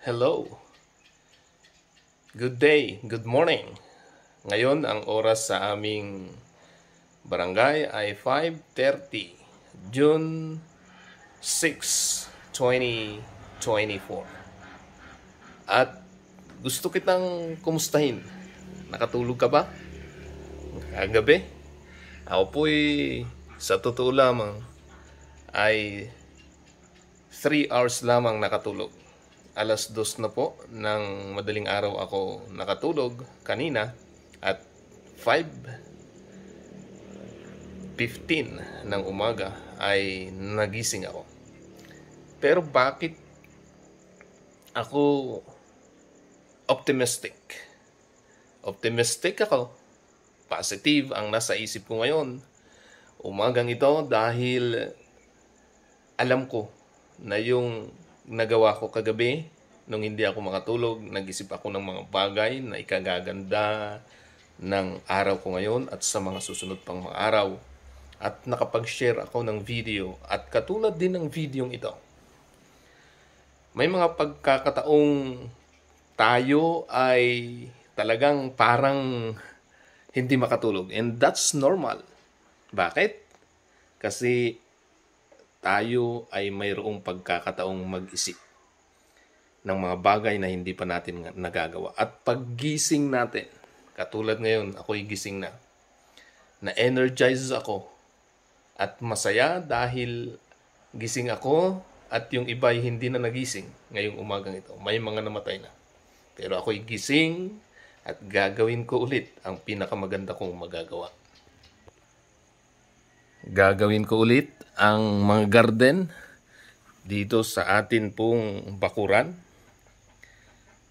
Hello. Good day, good morning. Ngayon ang oras sa aming barangay ay 5:30, June 6, 2024. At gusto kitang kumustahin. Nakatulog ka ba? Kagabi? Ako po'y sa totoo lamang ay 3 hours lamang nakatulog. Alas 2 na po ng madaling araw ako nakatulog kanina at 5:15 ng umaga ay nagising ako. Pero bakit ako optimistic? Optimistic ako. Positive ang nasa isip ko ngayon. Umagang ito dahil alam ko na yung nagawa ko kagabi nung hindi ako makatulog, nag-isip ako ng mga bagay na ikagaganda ng araw ko ngayon at sa mga susunod pang mga araw. At nakapag-share ako ng video at katulad din ng video ito. May mga pagkakataong tayo ay talagang parang hindi makatulog. And that's normal. Bakit? Kasi tayo ay mayroong pagkakataong mag-isip ng mga bagay na hindi pa natin nagagawa. At paggising natin, katulad ngayon, ako'y gising na. Na-energize ako at masaya dahil gising ako at yung iba'y hindi na nagising ngayong umagang ito. May mga namatay na. Pero ako'y gising at gagawin ko ulit ang pinakamaganda kong magagawa. Gagawin ko ulit ang mga garden dito sa atin pong bakuran.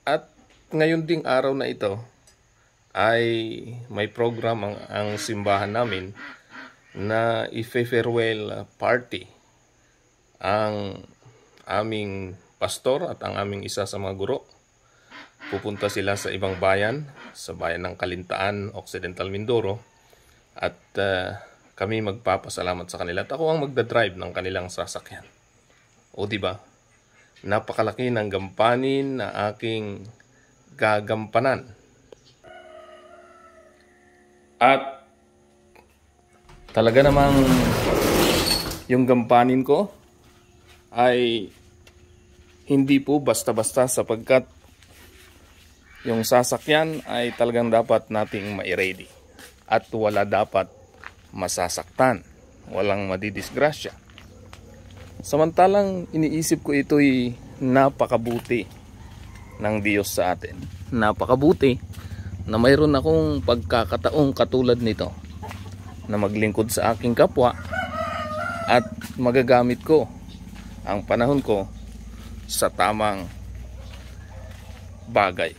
At ngayon ding araw na ito ay may program ang simbahan namin na i-farewell party ang aming pastor at ang aming isa sa mga guro. Pupunta sila sa ibang bayan, sa bayan ng Kalintaan, Occidental Mindoro, at kami magpapasalamat sa kanila at ako ang magdadrive ng kanilang sasakyan. O diba? Napakalaki ng gampanin na aking gagampanan. At talaga namang yung gampanin ko ay hindi po basta-basta sapagkat yung sasakyan ay talagang dapat nating ma-ready at wala dapat masasaktan, walang madidisgrasya. Samantalang iniisip ko ito'y napakabuti ng Diyos sa atin. Napakabuti na mayroon akong pagkakataong katulad nito na maglingkod sa aking kapwa at magagamit ko ang panahon ko sa tamang bagay.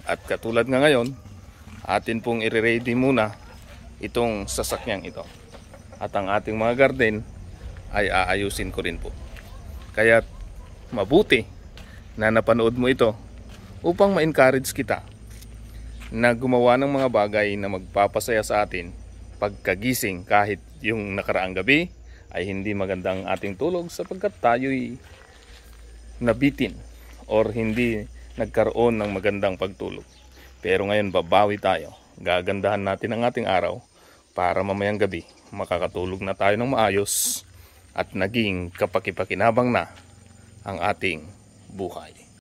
At katulad nga ngayon, atin pong i-ready muna itong sasakyang ito. At ang ating mga garden ay aayusin ko rin po. Kaya mabuti na napanood mo ito upang ma-encourage kita na gumawa ng mga bagay na magpapasaya sa atin pagkagising kahit yung nakaraang gabi ay hindi magandang ating tulog sapagkat tayo'y nabitin or hindi nagkaroon ng magandang pagtulog. Pero ngayon babawi tayo. Gagandahan natin ang ating araw para mamayang gabi makakatulog na tayo ng maayos at naging kapakipakinabang na ang ating buhay.